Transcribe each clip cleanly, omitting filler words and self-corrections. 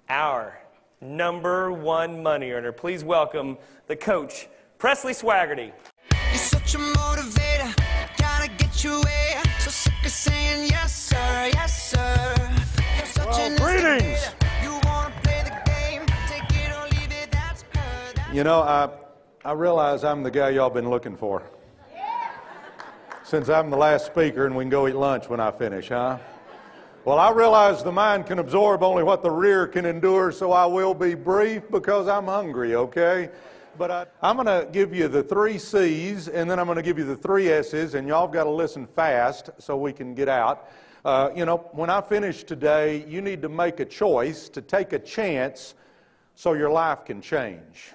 our number one money earner. Please welcome the coach, Presley Swaggerty. You're such a motivator, gotta get your way. So sick of saying yes, sir, yes, sir. You're such an greetings. instigator. You wanna play the game, take it or leave it, that's her. That's You know, I realize I'm the guy y'all been looking for. Since I'm the last speaker and we can go eat lunch when I finish, huh? Well, I realize the mind can absorb only what the rear can endure, so I will be brief because I'm hungry, okay? But I'm going to give you the 3 C's, and then I'm going to give you the 3 S's, and y'all got to listen fast so we can get out. When I finish today, you need to make a choice to take a chance so your life can change.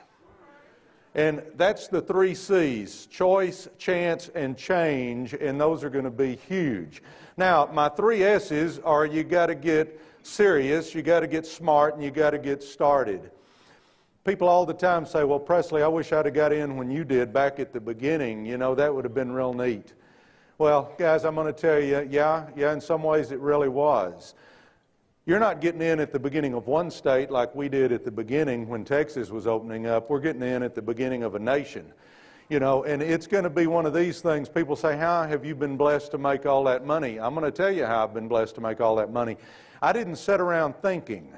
And that's the 3 C's: choice, chance, and change, and those are going to be huge. Now, my 3 S's are you got to get serious, you got to get smart, and you got to get started. People all the time say, well, Presley, I wish I'd have got in when you did back at the beginning. You know, that would have been real neat. Well, guys, I'm going to tell you, yeah, in some ways it really was. You're not getting in at the beginning of one state like we did at the beginning when Texas was opening up. We're getting in at the beginning of a nation. You know, and it's going to be one of these things. People say, how have you been blessed to make all that money? I'm going to tell you how I've been blessed to make all that money. I didn't sit around thinking.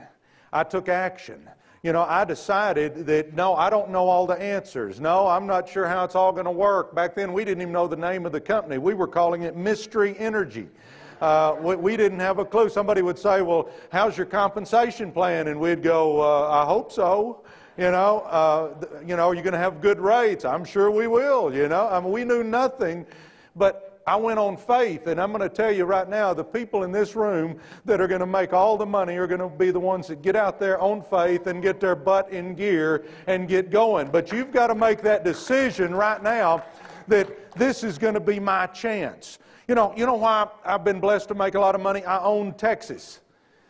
I took action. You know, I decided that, no, I don't know all the answers. No, I'm not sure how it's all going to work. Back then, we didn't even know the name of the company. We were calling it Mystery Energy. We didn't have a clue. Somebody would say, well, how's your compensation plan? And we'd go, I hope so. Are you going to have good rates? I'm sure we will, I mean, we knew nothing, but I went on faith, and I'm going to tell you right now, the people in this room that are going to make all the money are going to be the ones that get out there on faith and get their butt in gear and get going. But you've got to make that decision right now that this is going to be my chance. You know why I've been blessed to make a lot of money? I own Texas.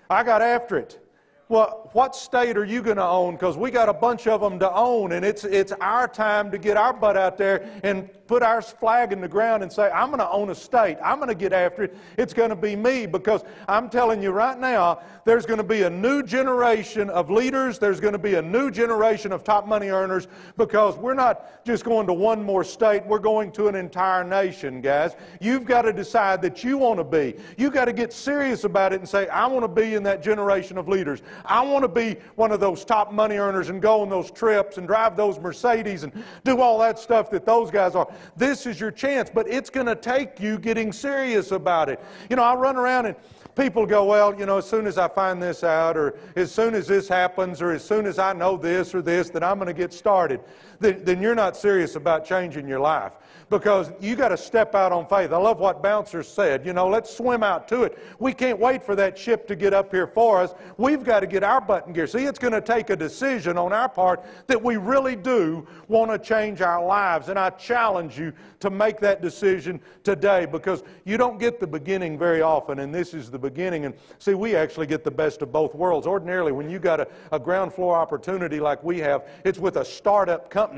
I got after it. Well, what state are you going to own? Because we got a bunch of them to own, and it's our time to get our butt out there and put our flag in the ground and say, I'm going to own a state. I'm going to get after it. It's going to be me, because I'm telling you right now, there's going to be a new generation of leaders. There's going to be a new generation of top money earners, because we're not just going to one more state. We're going to an entire nation, guys. You've got to decide that you want to be. You've got to get serious about it and say, I want to be in that generation of leaders. I want to be one of those top money earners and go on those trips and drive those Mercedes and do all that stuff that those guys are. This is your chance, but it's going to take you getting serious about it. I run around and people go, well, as soon as I find this out, or as soon as this happens, or as soon as I know this or this, then I'm going to get started. Then you're not serious about changing your life, because you got to step out on faith. I love what Bouncer said. Let's swim out to it. We can't wait for that ship to get up here for us. We've got to get our butt in gear. See, it's going to take a decision on our part that we really do want to change our lives. And I challenge you to make that decision today, because you don't get the beginning very often, and this is the beginning. And see, we actually get the best of both worlds. Ordinarily, when you got a ground floor opportunity like we have, it's with a startup company.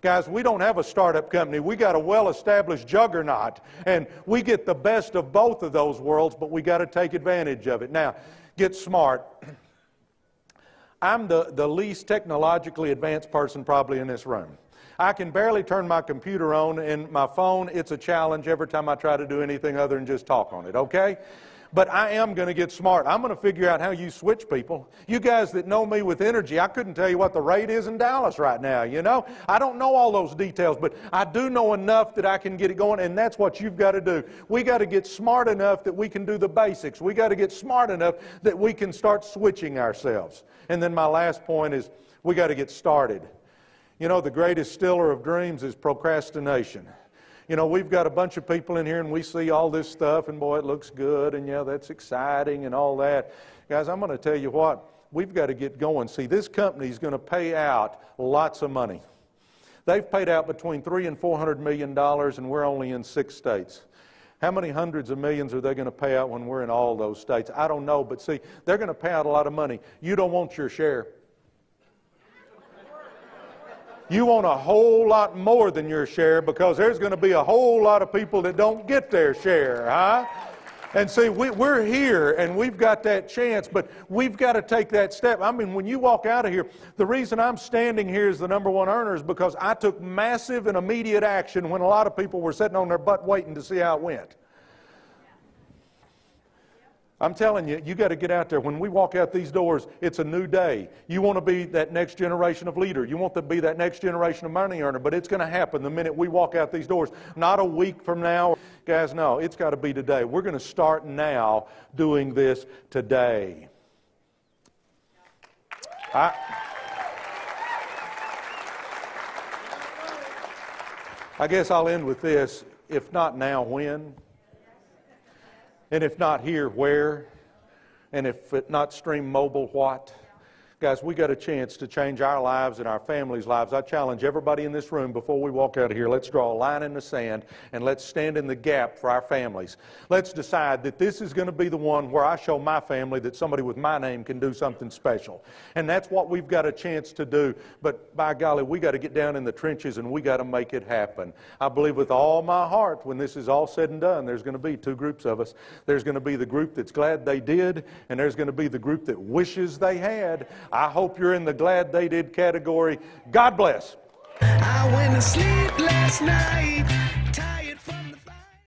Guys, we don't have a startup company. We got a well-established juggernaut, and we get the best of both of those worlds, but we got to take advantage of it. Now, get smart. I'm the least technologically advanced person probably in this room. I can barely turn my computer on, and my phone, it's a challenge every time I try to do anything other than just talk on it, okay? But I am going to get smart. I'm going to figure out how you switch people. You guys that know me with energy, I couldn't tell you what the rate is in Dallas right now, I don't know all those details, but I do know enough that I can get it going, and that's what you've got to do. We got to get smart enough that we can do the basics. We got to get smart enough that we can start switching ourselves. And then my last point is we got to get started. The greatest stiller of dreams is procrastination. We've got a bunch of people in here, and we see all this stuff, and boy, it looks good, and yeah, that's exciting and all that. Guys, I'm going to tell you what, we've got to get going. See, this company is going to pay out lots of money. They've paid out between $300 and $400 million, and we're only in 6 states. How many hundreds of millions are they going to pay out when we're in all those states? I don't know, but see, they're going to pay out a lot of money. You don't want your share. You want a whole lot more than your share, because there's going to be a whole lot of people that don't get their share, huh? And see, we're here and we've got that chance, but we've got to take that step. I mean, when you walk out of here, the reason I'm standing here as the number one earner is because I took massive and immediate action when a lot of people were sitting on their butt waiting to see how it went. I'm telling you, you got to get out there. When we walk out these doors, it's a new day. You want to be that next generation of leader. You want to be that next generation of money earner, but it's going to happen the minute we walk out these doors. Not a week from now. Guys, no, it's got to be today. We're going to start now doing this today. I guess I'll end with this. If not now, when? And if not here, where? And if not stream mobile, what? Guys, we got a chance to change our lives and our families' lives. I challenge everybody in this room before we walk out of here, let's draw a line in the sand and let's stand in the gap for our families. Let's decide that this is going to be the one where I show my family that somebody with my name can do something special. And that's what we've got a chance to do. But by golly, we got to get down in the trenches and we got to make it happen. I believe with all my heart, when this is all said and done, there's going to be two groups of us. There's going to be the group that's glad they did, and there's going to be the group that wishes they had. I hope you're in the glad they did category. God bless. I went to sleep last night